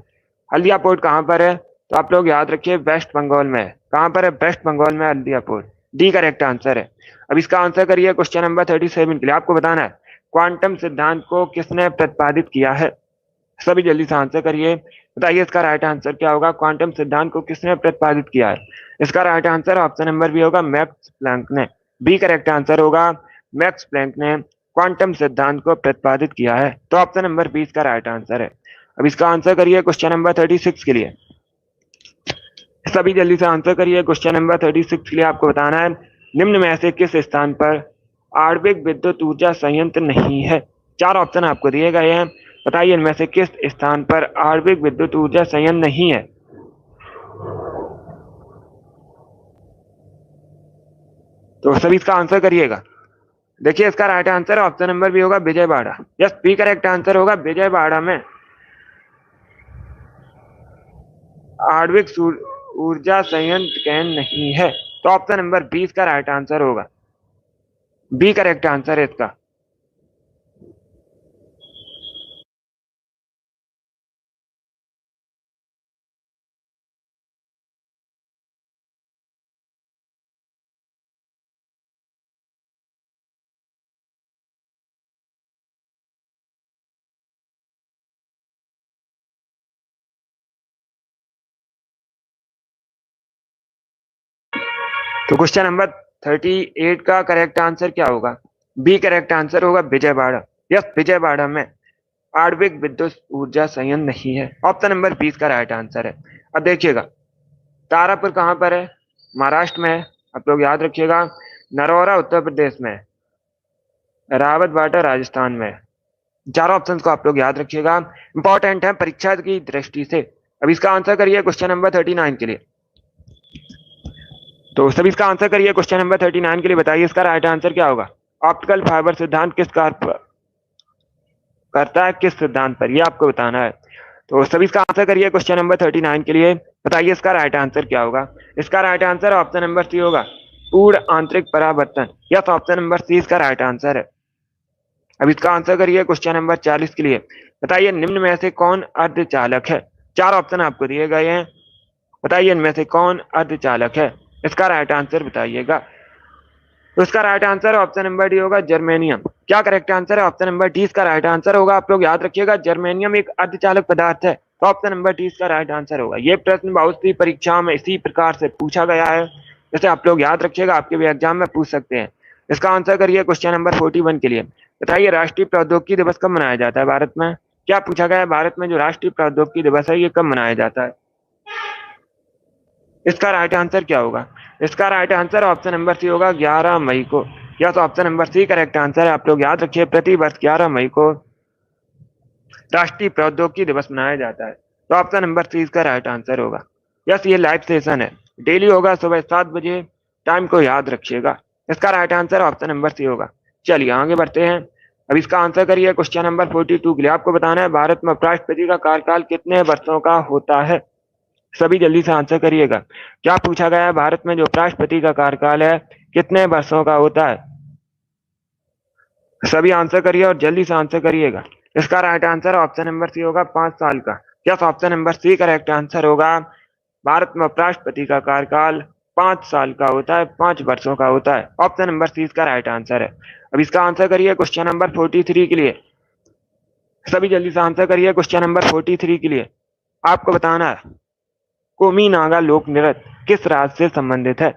S1: हल्दिया पोर्ट कहाँ पर है, तो आप लोग याद रखिए वेस्ट बंगाल में है। कहाँ पर है, वेस्ट बंगाल में Haldia port. D correct answer है। अब इसका आंसर करिए क्वेश्चन नंबर 37 के लिए। आपको बताना है क्वांटम सिद्धांत को किसने प्रतिपादित किया है। सभी जल्दी से आंसर करिए। बताइए इसका राइट आंसर क्या होगा। क्वांटम सिद्धांत को किसने प्रतिपादित किया है। इसका right answer option number B होगा मैक्स प्लैंक ने। बी करेक्ट आंसर होगा मैक्स प्लैंक ने क्वांटम सिद्धांत को प्रतिपादित किया है। तो ऑप्शन नंबर बी इसका राइट आंसर है। अब इसका आंसर करिए क्वेश्चन नंबर 36 के लिए। सभी जल्दी से आंसर करिए क्वेश्चन नंबर 36 के लिए। आपको बताना है निम्न में से किस स्थान पर आणविक विद्युत ऊर्जा संयंत्र नहीं है। चार ऑप्शन आपको दिए गए हैं। बताइए इनमें से किस स्थान पर आणविक विद्युत ऊर्जा संयंत्र नहीं है। तो सभी इसका आंसर करिएगा। देखिए इसका right answer option number B होगा Vijayawada. Yes, B correct answer होगा विजयवाड़ा में आणविक ऊर्जा संयंत्र केंद्र नहीं है। तो ऑप्शन नंबर 20 का राइट आंसर होगा। बी करेक्ट आंसर है इसका। तो क्वेश्चन नंबर 38 का करेक्ट आंसर क्या होगा। बी करेक्ट आंसर होगा विजयवाड़ा। यस, विजयवाड़ा में आणविक विद्युत ऊर्जा संयंत्र नहीं है। ऑप्शन नंबर 20 का राइट आंसर है। अब देखिएगा, तारापुर कहाँ पर है? महाराष्ट्र में है, आप लोग याद रखिएगा। नरौरा उत्तर प्रदेश में है। रावत बाटा राजस्थान में है। चारों ऑप्शन को आप लोग याद रखिएगा, इंपॉर्टेंट है परीक्षा की दृष्टि से। अब इसका आंसर करिए क्वेश्चन नंबर 39 के लिए। तो सभी इसका आंसर करिए क्वेश्चन नंबर 39 के लिए। बताइए इसका राइट आंसर क्या होगा। ऑप्टिकल फाइबर सिद्धांत किस कार पर करता है, किस सिद्धांत पर, ये आपको बताना है। तो सभी इसका आंसर करिए क्वेश्चन नंबर 39 के लिए। बताइए इसका राइट आंसर क्या होगा। इसका right answer option number C होगा, पूर्ण आंतरिक परावर्तन। यस, ऑप्शन नंबर सी इसका राइट आंसर है। अब इसका आंसर करिए क्वेश्चन नंबर 40 के लिए। बताइए निम्न में से कौन अर्धचालक है। चार ऑप्शन आपको दिए गए हैं, बताइए इनमें से कौन अर्धचालक है। इसका राइट आंसर बताइएगा। तो इसका right answer option number D होगा, जर्मेनियम। क्या करेक्ट आंसर है? ऑप्शन नंबर डी इसका राइट आंसर होगा। आप लोग याद रखिएगा, जर्मेनियम एक अर्धचालक पदार्थ है, तो ऑप्शन नंबर डी इसका राइट आंसर होगा। ये प्रश्न बहुत सी परीक्षाओं में इसी प्रकार से पूछा गया है, जैसे आप लोग याद रखिएगा, आपके भी एग्जाम में पूछ सकते हैं। इसका आंसर करिए क्वेश्चन नंबर 41 के लिए। बताइए राष्ट्रीय प्रौद्योगिकी दिवस कब मनाया जाता है भारत में। क्या पूछा गया है, भारत में जो राष्ट्रीय प्रौद्योगिकी दिवस है ये कब मनाया जाता है। इसका राइट आंसर क्या होगा। इसका right answer option number C होगा, 11 मई को। Yes, option number C correct answer है। आप लोग याद रखिए, प्रति वर्ष 11 मई को राष्ट्रीय प्रौद्योगिकी दिवस मनाया जाता है, तो ऑप्शन नंबर सी इसका राइट आंसर होगा। यस, ये लाइव सेशन है, डेली होगा सुबह 7 बजे, टाइम को याद रखिएगा। इसका right answer option number C होगा। चलिए आगे बढ़ते हैं। अब इसका आंसर करिए क्वेश्चन नंबर 42 के लिए। आपको बताना है भारत में उपराष्ट्रपति का कार्यकाल कितने वर्षों का होता है। सभी जल्दी से आंसर करिएगा। क्या पूछा गया है, भारत में जो उपराष्ट्रपति का कार्यकाल है कितने वर्षों का होता है। सभी आंसर करिए और जल्दी से आंसर करिएगा। इसका right answer option number C होगा, 5 साल का। Yes, option number C correct answer होगा। भारत में उपराष्ट्रपति का कार्यकाल 5 साल का होता है, 5 वर्षों का होता है। ऑप्शन नंबर सी इसका राइट आंसर है। अब इसका आंसर करिए क्वेश्चन नंबर 43 के लिए। सभी जल्दी से आंसर करिए क्वेश्चन नंबर 43 के लिए। आपको बताना है कोमी नागा लोक नृत्य किस राज्य से संबंधित है।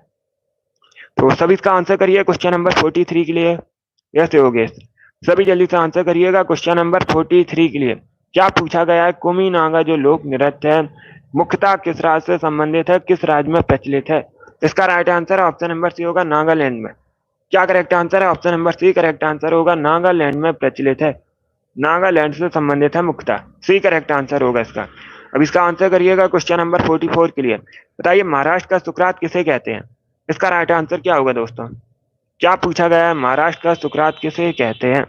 S1: तो सभी इसका आंसर करिए क्वेश्चन नंबर 43 के लिए। यस योगेश, सभी जल्दी से आंसर करिएगा क्वेश्चन नंबर 43 के लिए। क्या पूछा गया है, कोमी नागा जो लोक नृत्य है मुख्यतः किस राज्य से संबंधित है, किस राज्य में प्रचलित है। इसका right answer option number C होगा, नागालैंड में। क्या करेक्ट आंसर है, option number C correct answer होगा, नागालैंड में प्रचलित है, नागालैंड से संबंधित है मुख्यतः। सी करेक्ट आंसर होगा इसका। अब इसका आंसर करिएगा क्वेश्चन नंबर 44 के लिए। बताइए महाराष्ट्र का सुकरात किसे कहते हैं। इसका राइट आंसर क्या होगा दोस्तों। क्या पूछा गया है, महाराष्ट्र का सुकरात किसे कहते हैं।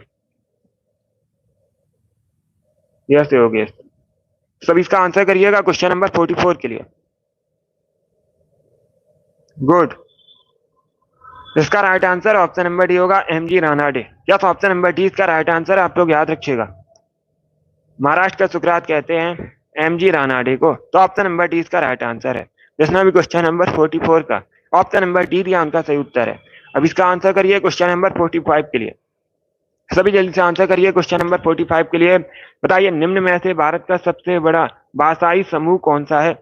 S1: यस योगेश, सब इसका आंसर करिएगा क्वेश्चन नंबर 44 के लिए। गुड, इसका right answer option number D होगा, MG Ranade. Yes, option number D इसका राइट आंसर, आप लोग याद रखिएगा। महाराष्ट्र का सुकरात कहते हैं एमजी रानाडे को, तो ऑप्शन नंबर डी इसका राइट आंसर है। जिसने भी क्वेश्चन नंबर 44 का ऑप्शन नंबर डी दिया उनका सही उत्तर है। अब इसका आंसर करिए क्वेश्चन नंबर 45 के लिए। सभी जल्दी से आंसर करिए क्वेश्चन नंबर 45 के लिए। बताइए निम्न में से भारत का सबसे बड़ा भाषाई समूह कौन सा है।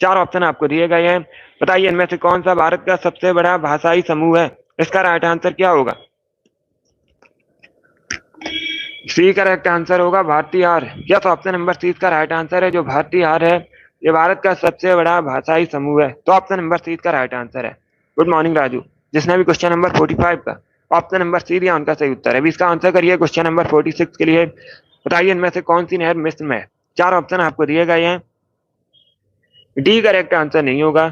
S1: 4 ऑप्शन आपको दिए गए हैं, बताइए इनमें से कौन सा भारत का सबसे बड़ा भाषाई समूह है। इसका राइट आंसर क्या होगा। सी करेक्ट आंसर होगा, भारतीय आर्य। यस, ऑप्शन नंबर सी इसका राइट आंसर है। जो भारतीय आर्य है ये भारत का सबसे बड़ा भाषाई समूह है, तो ऑप्शन नंबर सी इसका राइट आंसर है। गुड मॉर्निंग राजू, जिसने भी क्वेश्चन नंबर 45 का ऑप्शन नंबर सी दिया उनका सही उत्तर है। अभी इसका आंसर करिए क्वेश्चन नंबर 46 के लिए। बताइए इनमें से कौन सी नहर मिस्र में है। 4 ऑप्शन आपको दिए गए हैं, डी करेक्ट आंसर नहीं होगा,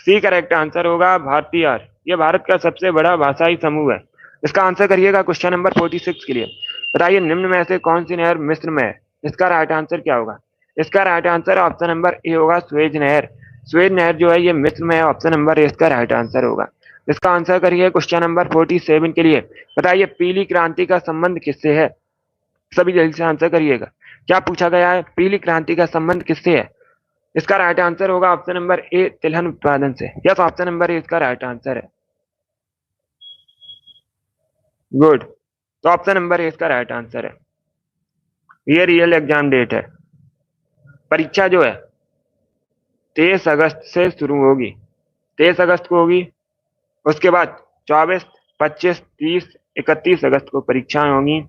S1: सी करेक्ट आंसर होगा, भारतीय आर्य। ये भारत का सबसे बड़ा भाषाई समूह है। इसका आंसर करिएगा क्वेश्चन नंबर 46 के लिए। बताइए निम्न में से कौन सी नहर मिस्र में है। इसका राइट आंसर क्या होगा। इसका right answer option number A होगा, स्वेज नहर। स्वेज नहर जो है ये मिस्र में है, ऑप्शन नंबर ए इसका राइट आंसर होगा। इसका आंसर करिए क्वेश्चन नंबर 47 के लिए। बताइए पीली क्रांति का संबंध किससे है। सभी जल्दी से आंसर करिएगा। क्या पूछा गया है, पीली क्रांति का संबंध किससे है। इसका राइट आंसर होगा ऑप्शन नंबर ए, तिलहन उत्पादन से। यस, ऑप्शन नंबर ए इसका राइट आंसर है। गुड, तो ऑप्शन नंबर ए इसका राइट आंसर है। ये रियल एग्जाम डेट है। परीक्षा जो है 23 अगस्त से शुरू होगी, 23 अगस्त को होगी। उसके बाद 24, 25, 30, 31 अगस्त को परीक्षाएं होंगी।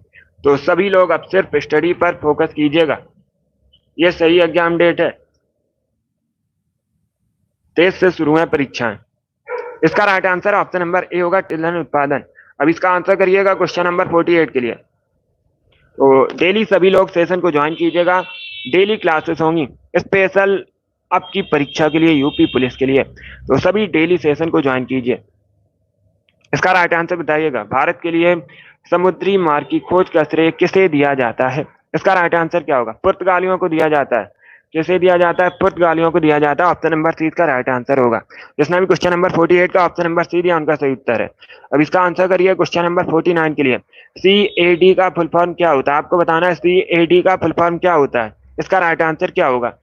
S1: तो सभी लोग अब सिर्फ स्टडी पर फोकस कीजिएगा। ये सही एग्जाम डेट है, 23 से शुरू है परीक्षाएं। इसका right answer option number A होगा, तिलहन उत्पादन। अब इसका आंसर करिएगा क्वेश्चन नंबर 48 के लिए। तो डेली सभी लोग सेशन को ज्वाइन कीजिएगा, डेली क्लासेस होंगी स्पेशल आपकी परीक्षा के लिए, यूपी पुलिस के लिए। तो सभी डेली सेशन को ज्वाइन कीजिए। इसका राइट आंसर बताइएगा। भारत के लिए समुद्री मार्ग की खोज का श्रेय किसे दिया जाता है? इसका राइट आंसर क्या होगा? पुर्तगालियों को दिया जाता है। किसे दिया जाता है? पुर्तगालियों को दिया जाता है। ऑप्शन नंबर सी का राइट आंसर होगा। जिसने भी क्वेश्चन नंबर 48 का ऑप्शन नंबर सी दिया उनका सही उत्तर है। अब इसका आंसर करिए क्वेश्चन नंबर 49 के लिए। CAD का फुल फॉर्म क्या होता है? आपको बताना है CAD का फुल फॉर्म क्या होता है। इसका राइट आंसर क्या होगा?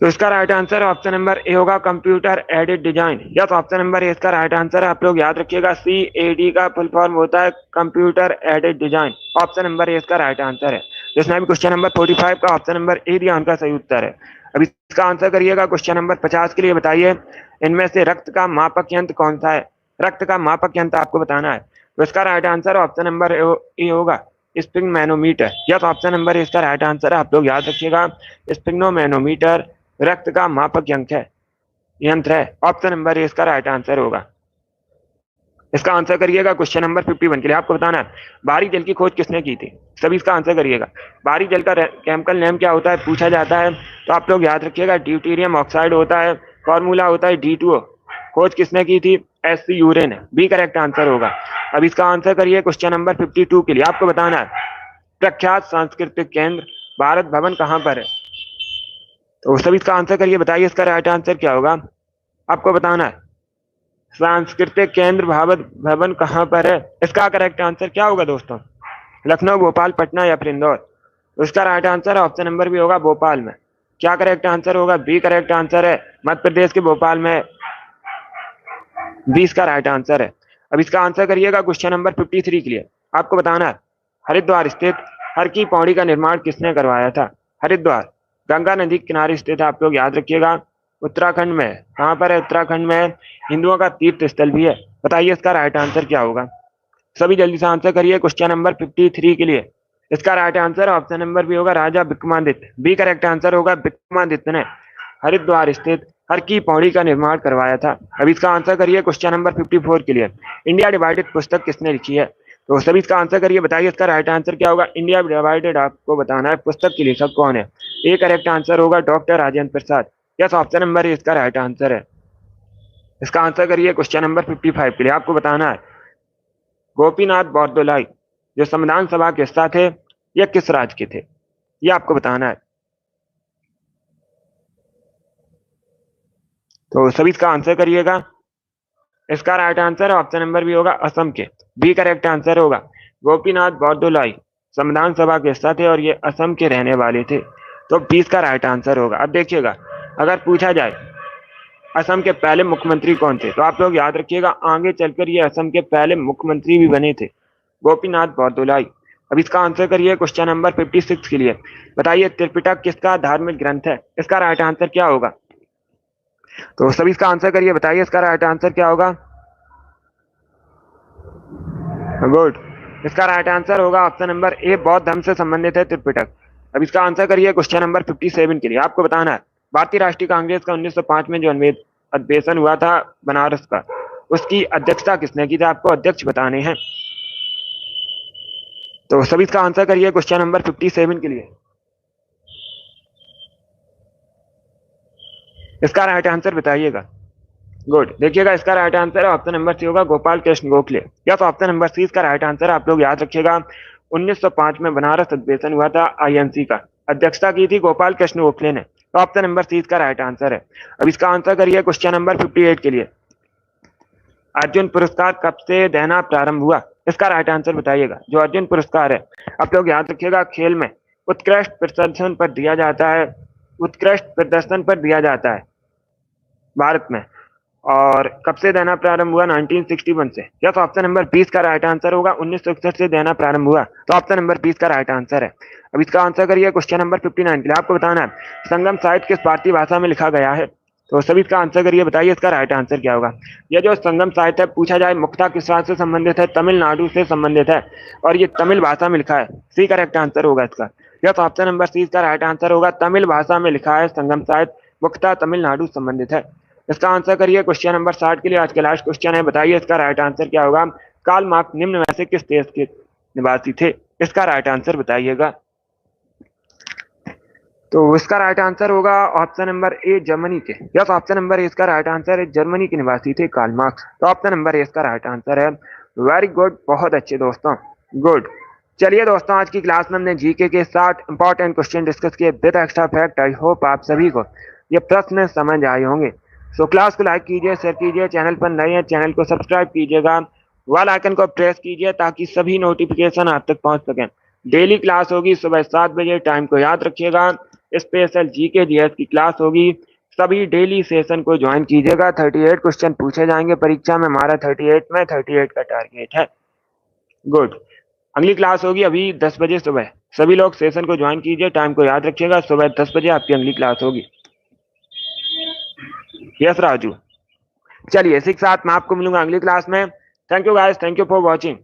S1: तो इसका right answer option number A होगा, computer aided design. Yes, option number A इसका राइट आंसर है। आप लोग याद रखिएगा, CAD का फुल फॉर्म होता है computer aided design. Option number A इसका राइट आंसर है। जिसने भी क्वेश्चन नंबर 45 का ऑप्शन नंबर ए दिया उनका सही उत्तर है। अब इसका आंसर करिएगा क्वेश्चन नंबर 50 के लिए। बताइए इनमें से रक्त का मापक यंत्र कौन सा है? रक्त का मापक यंत्र आपको बताना है। तो इसका right answer option number A होगा, स्पिग्मैनोमीटर। यस, ऑप्शन नंबर ए इसका राइट आंसर है। आप लोग याद रखिएगा, स्पिग्मैनोमीटर रक्त का मापक यंत्र है। ऑप्शन नंबर ए इसका राइट आंसर होगा। इसका आंसर करिएगा क्वेश्चन नंबर 51 के लिए। आपको बताना है भारी जल की खोज किसने की थी। सभी इसका आंसर करिएगा। भारी जल का केमिकल नेम क्या होता है पूछा जाता है, तो आप लोग याद रखिएगा, ड्यूटेरियम ऑक्साइड होता है। फॉर्मूला होता है D2O। खोज किसने की थी? SC यूरेन है। बी करेक्ट आंसर होगा। अब इसका आंसर करिए क्वेश्चन नंबर 52 के लिए। आपको बताना है प्रख्यात सांस्कृतिक केंद्र भारत भवन कहाँ पर है। तो सभी इसका आंसर करिए, बताइए इसका राइट आंसर क्या होगा। आपको बताना है सांस्कृतिक केंद्र भारत भवन कहाँ पर है। इसका करेक्ट आंसर क्या होगा दोस्तों? लखनऊ, भोपाल, पटना या फिर इंदौर। तो इसका राइट आंसर ऑप्शन नंबर भी होगा, भोपाल में। क्या करेक्ट आंसर होगा? बी करेक्ट आंसर है। मध्य प्रदेश के भोपाल में 20 का राइट आंसर है। अब इसका आंसर करिएगा क्वेश्चन नंबर 53 के लिए। आपको बताना है हरिद्वार स्थित हर की पौड़ी का निर्माण किसने करवाया था। हरिद्वार गंगा नदी के किनारे स्थित है। आप लोग याद रखिएगा, उत्तराखंड में। कहाँ पर है? उत्तराखंड में। हिंदुओं का तीर्थ स्थल भी है। बताइए इसका राइट आंसर क्या होगा। सभी जल्दी से आंसर करिए क्वेश्चन नंबर 53 के लिए। इसका राइट आंसर ऑप्शन नंबर भी होगा, राजा विक्रमादित्य। बी करेक्ट आंसर होगा, विक्रमादित्य ने हरिद्वार स्थित हर की पौड़ी का निर्माण करवाया था। अब इसका आंसर करिए क्वेश्चन नंबर 54 के लिए। इंडिया डिवाइडेड पुस्तक किसने लिखी है। तो सभी इसका आंसर करिए, बताइए इसका राइट आंसर क्या होगा। इंडिया डिवाइडेड आपको बताना है पुस्तक की लेखक कौन है। ए करेक्ट आंसर होगा, doctor Rajendra Prasad. Yes, option number A इसका राइट आंसर है। इसका आंसर करिए क्वेश्चन नंबर 55 के लिए। आपको बताना है गोपीनाथ बोरदोलाई जो संविधान सभा के हिस्सा थे, यह किस राज्य के थे, यह आपको बताना है। तो सभी इसका आंसर करिएगा। इसका राइट आंसर ऑप्शन नंबर भी होगा, असम के। बी करेक्ट आंसर होगा, गोपीनाथ बोरदोलाई संविधान सभा के हिस्सा थे और ये असम के रहने वाले थे। तो 20 का राइट आंसर होगा। अब देखिएगा, अगर पूछा जाए असम के पहले मुख्यमंत्री कौन थे, तो आप लोग याद रखिएगा, आगे चलकर ये असम के पहले मुख्यमंत्री भी बने थे, गोपीनाथ बोरदोलाई। अब इसका आंसर करिए क्वेश्चन नंबर 56 के लिए। बताइए त्रिपिटक किसका धार्मिक ग्रंथ है। इसका राइट आंसर क्या होगा। तो सभी इसका आंसर करिए, बताइए इसका राइट आंसर क्या होगा। गुड, इसका राइट आंसर होगा ऑप्शन नंबर ए, बौद्ध धर्म से संबंधित है त्रिपिटक। अब इसका आंसर करिए क्वेश्चन नंबर 57 के लिए। आपको बताना है भारतीय राष्ट्रीय कांग्रेस का 1905 में जो अधिवेशन हुआ था बनारस का, उसकी अध्यक्षता किसने की थी। आपको अध्यक्ष बताने हैं। तो सभी इसका आंसर करिए क्वेश्चन नंबर 57 के लिए। इसका राइट आंसर बताइएगा। गुड, देखिएगा इसका राइट आंसर है ऑप्शन नंबर सी होगा, गोपाल कृष्ण गोखले। या तो ऑप्शन नंबर सी इसका राइट आंसर है। आप लोग याद रखिएगा, 1905 में बनारस अधिवेशन हुआ था INC का, अध्यक्षता की थी गोपाल कृष्ण गोखले ने। तो ऑप्शन नंबर सी इसका राइट आंसर है। अब इसका आंसर करिए क्वेश्चन नंबर 58 के लिए। अर्जुन पुरस्कार कब से देना प्रारंभ हुआ। इसका राइट आंसर बताइएगा। जो अर्जुन पुरस्कार है, आप लोग याद रखिएगा, खेल में उत्कृष्ट प्रदर्शन पर दिया जाता है, उत्कृष्ट प्रदर्शन पर दिया जाता है भारत में। और कब से देना प्रारंभ हुआ? 1961 से। यस, ऑप्शन नंबर 20 का राइट आंसर होगा, 1961 से देना प्रारंभ हुआ। तो ऑप्शन नंबर 20 का राइट आंसर है। अब इसका आंसर करिए क्वेश्चन नंबर 59 के लिए। आपको बताना है संगम साहित्य किस भारतीय भाषा में लिखा गया है। तो सभी इसका आंसर करिए, बताइए इसका राइट आंसर क्या होगा। ये जो संगम साहित्य पूछा जाए मुक्ता किस राज्य से संबंधित है, तमिलनाडु से संबंधित है और ये तमिल भाषा में लिखा है। सी करेक्ट आंसर होगा इसका। यस, ऑप्शन नंबर सी इसका राइट आंसर होगा। तमिल भाषा में लिखा है संगम साहित्य, मुक्ता तमिलनाडु संबंधित है। इसका आंसर करिए। क्वेश्चन नंबर 60 के लिए आज के लास्ट क्वेश्चन है, बताइए इसका राइट आंसर क्या होगा। कार्ल मार्क्स निम्न में से किस देश के निवासी थे, इसका राइट आंसर बताइएगा। तो इसका राइट आंसर होगा ऑप्शन नंबर ए जर्मनी के। यस, ऑप्शन नंबर ए इसका राइट आंसर है, जर्मनी के निवासी थे कार्ल मार्क्स। तो ऑप्शन नंबर ए इसका राइट आंसर है। वेरी गुड, बहुत अच्छे दोस्तों, गुड। चलिए दोस्तों, आज की क्लास में हमने जीके के 60 इंपॉर्टेंट क्वेश्चन डिस्कस किए with extra fact. I hope आप सभी को ये प्रश्न समझ आए होंगे। सो क्लास को लाइक कीजिए, शेयर कीजिए, चैनल पर नए हैं चैनल को सब्सक्राइब कीजिएगा, वाल आइकन को प्रेस कीजिए ताकि सभी नोटिफिकेशन आप तक पहुंच सकें। डेली क्लास होगी सुबह 7 बजे, टाइम को याद रखिएगा। स्पेशल जीके जीएस की क्लास होगी, सभी डेली सेशन को ज्वाइन कीजिएगा। 38 क्वेश्चन पूछे जाएंगे परीक्षा में, हमारा 38 में 38 का टारगेट है। गुड। अगली क्लास होगी अभी 10 बजे सुबह, सभी लोग सेशन को ज्वाइन कीजिए, टाइम को याद रखिएगा। सुबह 10 बजे आपकी अगली क्लास होगी। यस राजू, चलिए इसी के साथ मैं आपको मिलूंगा अगली क्लास में। Thank you guys, thank you for watching.